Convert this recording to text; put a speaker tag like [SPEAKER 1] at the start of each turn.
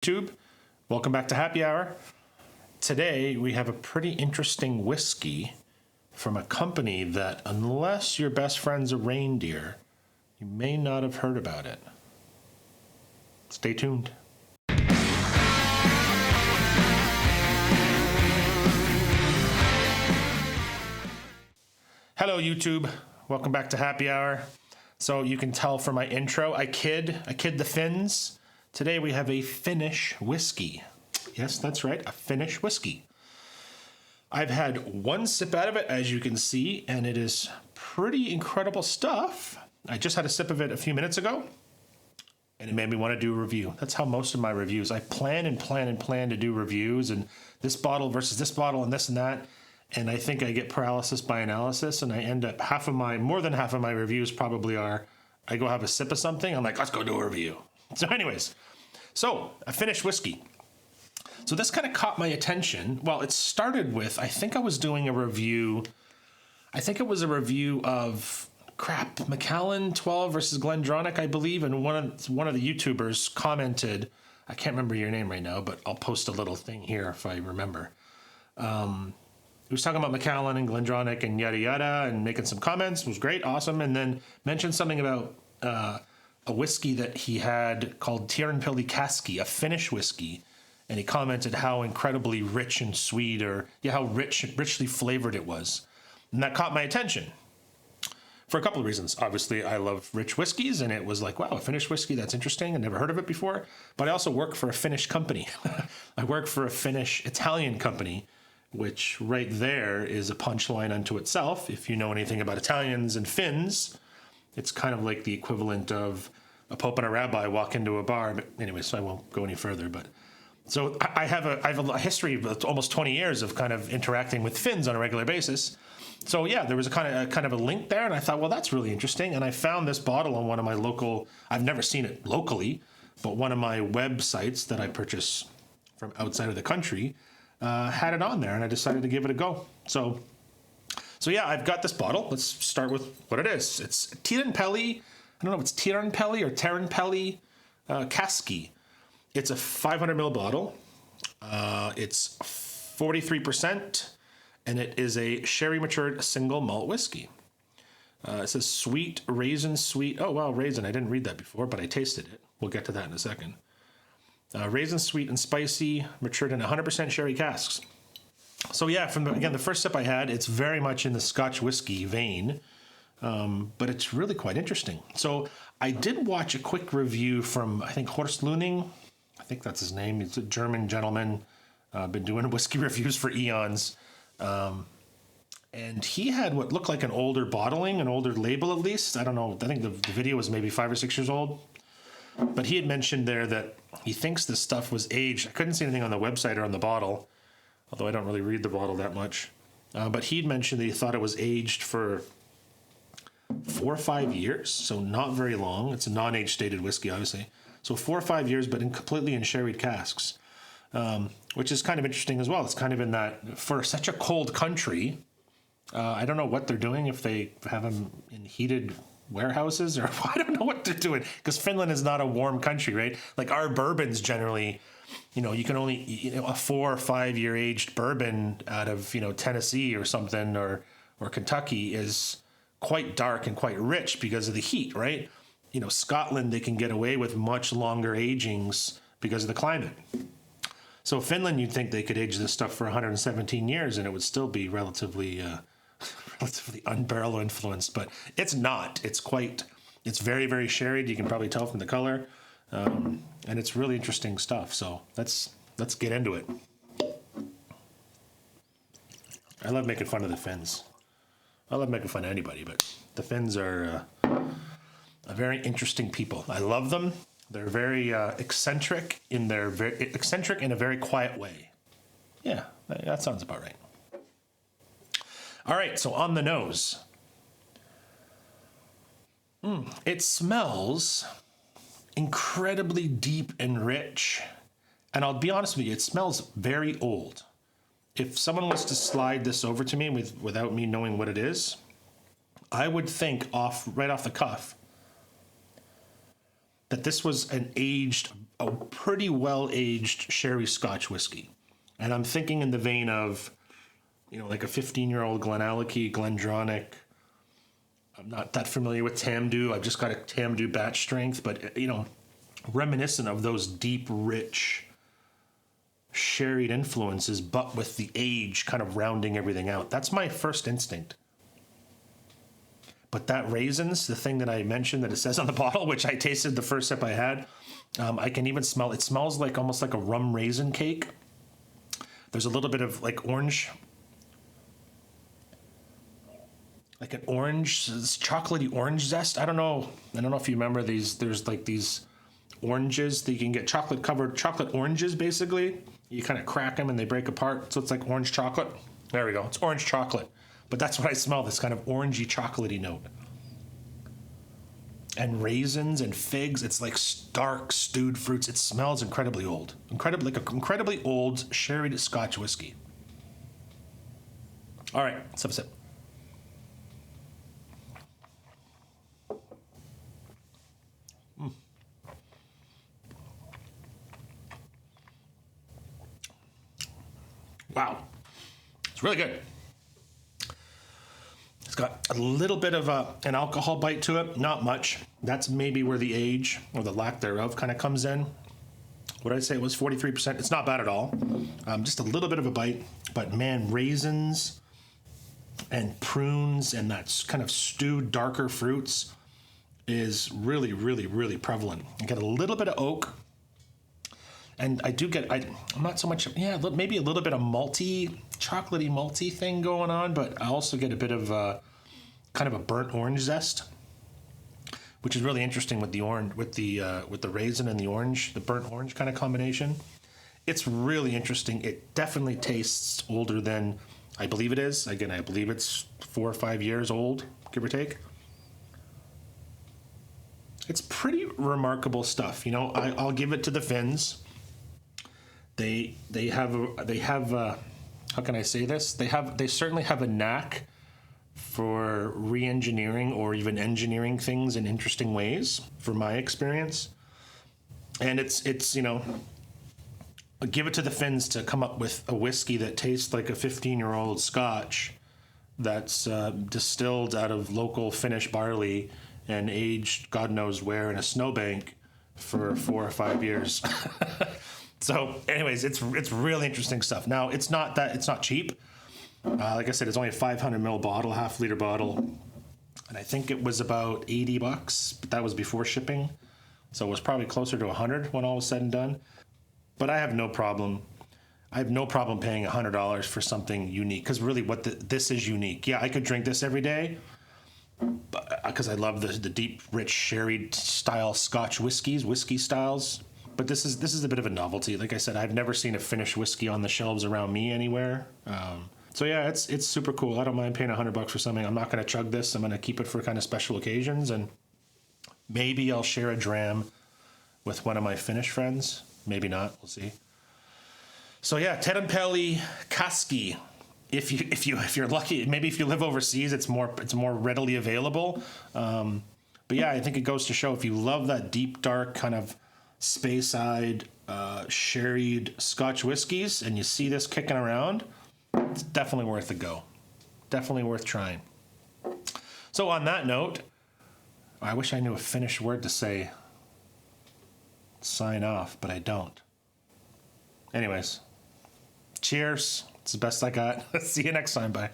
[SPEAKER 1] YouTube. Welcome back to Happy Hour. Today we have a pretty interesting whiskey from a company that, unless your best friend's a reindeer, you may not have heard about it. Stay tuned. Hello YouTube. Welcome back to Happy Hour. So you can tell from my intro, I kid the Finns. Today we have a Finnish whiskey. Yes, that's right, a Finnish whiskey. I've had one sip out of it, as you can see, and it is pretty incredible stuff. I just had a sip of it a few minutes ago, and it made me want to do a review. That's how most of my reviews, I plan to do reviews, and this bottle versus this bottle and this and that, and I think I get paralysis by analysis, and I end up more than half of my reviews probably are, I go have a sip of something, I'm like, let's go do a review. So anyways, a Finnish whiskey. So this kind of caught my attention. Well, it started with, I think I was doing a review. I think it was a review of, Macallan 12 versus GlenDronach, I believe. And one of the YouTubers commented, I can't remember your name right now, but I'll post a little thing here if I remember. He was talking about Macallan and GlenDronach and yada yada and making some comments. It was great, awesome. And then mentioned something about a whiskey that he had called Teerenpeli kaski, a Finnish whiskey. And he commented how incredibly rich and sweet, how richly flavored it was. And that caught my attention for a couple of reasons. Obviously, I love rich whiskeys, and it was like, wow, a Finnish whiskey, that's interesting. I never heard of it before. But I also work for a Finnish company. I work for a Finnish Italian company, which right there is a punchline unto itself. If you know anything about Italians and Finns, it's kind of like the equivalent of a pope and a rabbi walk into a bar. But anyway, so I won't go any further. But so I have a history of almost 20 years of kind of interacting with Finns on a regular basis. So yeah, there was a kind of a link there, and I thought, well, that's really interesting. And I found this bottle on one of my local, I've never seen it locally, but one of my websites that I purchase from outside of the country had it on there, and I decided to give it a go. So yeah, I've got this bottle. Let's start with what it is. It's Teerenpeli. I don't know if it's Teerenpeli or Teerenpeli kaski. It's a 500 ml bottle. It's 43%, and it is a sherry matured single malt whiskey. It says sweet, raisin sweet. Oh, wow, raisin. I didn't read that before, but I tasted it. We'll get to that in a second. Raisin sweet and spicy, matured in 100% sherry casks. So yeah, the first sip I had, it's very much in the Scotch whiskey vein, but it's really quite interesting. So I did watch a quick review from, I think, Horst Luning. I think that's his name. He's a German gentleman, been doing whiskey reviews for eons. And he had what looked like an older bottling, an older label at least. I don't know. I think the video was maybe 5 or 6 years old. But he had mentioned there that he thinks this stuff was aged. I couldn't see anything on the website or on the bottle, although I don't really read the bottle that much. But he'd mentioned that he thought it was aged for 4 or 5 years, so not very long. It's a non-age stated whiskey, obviously. So 4 or 5 years, but completely in sherried casks, which is kind of interesting as well. It's kind of in that, for such a cold country, I don't know what they're doing, if they have them in heated warehouses, or I don't know what they're doing, because Finland is not a warm country, right? Like our bourbons generally, you can only, a 4 or 5 year aged bourbon out of, Tennessee or something, or Kentucky is quite dark and quite rich because of the heat, right? Scotland, they can get away with much longer agings because of the climate. So Finland, you'd think they could age this stuff for 117 years and it would still be relatively unbarrel influenced, but it's not. It's very, very sherried. You can probably tell from the color. And it's really interesting stuff. So let's get into it. I love making fun of the Finns. I love making fun of anybody, but the Finns are a very interesting people. I love them. They're very eccentric in a very quiet way. Yeah, that sounds about right. All right, so on the nose. It smells incredibly deep and rich. And I'll be honest with you, it smells very old. If someone was to slide this over to me without me knowing what it is, I would think right off the cuff that this was a pretty well-aged sherry Scotch whiskey. And I'm thinking in the vein of, like a 15-year-old Glenallachie, Glendronach. I'm not that familiar with Tamdhu. I've just got a Tamdhu batch strength, but, reminiscent of those deep, rich, sherried influences, but with the age kind of rounding everything out. That's my first instinct. But that raisins, the thing that I mentioned that it says on the bottle, which I tasted the first sip I had, I can even smell, it smells like almost like a rum raisin cake. There's a little bit of like orange, like an orange, chocolatey orange zest. I don't know if you remember these, there's like these oranges that you can get, chocolate oranges basically. You kind of crack them and they break apart. So it's like orange chocolate. There we go. It's orange chocolate. But that's what I smell, this kind of orangey chocolatey note. And raisins and figs, it's like stark stewed fruits. It smells incredibly old. Incredibly old sherried Scotch whiskey. All right, let's have a sip. Wow, it's really good. It's got a little bit of an alcohol bite to it, not much. That's maybe where the age or the lack thereof kind of comes in. What did I say? It was 43%. It's not bad at all. Just a little bit of a bite, but man, raisins and prunes and that kind of stewed darker fruits is really, really, really prevalent. You get a little bit of oak. And I do get, I'm not so much, maybe a little bit of chocolatey malty thing going on, but I also get a bit of kind of a burnt orange zest, which is really interesting with the orange, with the raisin and the orange, the burnt orange kind of combination. It's really interesting. It definitely tastes older than I believe it is. Again, I believe it's 4 or 5 years old, give or take. It's pretty remarkable stuff. I'll give it to the Finns. They have how can I say this? They certainly have a knack for re-engineering or even engineering things in interesting ways, from my experience. And it's give it to the Finns to come up with a whiskey that tastes like a 15-year-old Scotch that's distilled out of local Finnish barley and aged God knows where in a snowbank for 4 or 5 years. So anyways, it's really interesting stuff. Now, it's not cheap. Like I said, it's only a 500 ml bottle, half-liter bottle. And I think it was about $80, but that was before shipping. So it was probably closer to 100 when all was said and done. But I have no problem. paying $100 for something unique, because really this is unique. Yeah, I could drink this every day, because I love the deep, rich, sherry style Scotch whiskey styles. But this is a bit of a novelty. Like I said, I've never seen a Finnish whiskey on the shelves around me anywhere. So yeah, it's super cool. I don't mind paying $100 for something. I'm not going to chug this. I'm going to keep it for kind of special occasions, and maybe I'll share a dram with one of my Finnish friends. Maybe not. We'll see. So yeah, Teerenpeli kaski. If you're lucky, maybe if you live overseas, it's more readily available. But yeah, I think it goes to show, if you love that deep, dark kind of Speyside sherried Scotch whiskies, and you see this kicking around, it's definitely worth a go. Definitely worth trying. So on that note, I wish I knew a Finnish word to say sign off, but I don't. Anyways, cheers. It's the best I got. See you next time. Bye.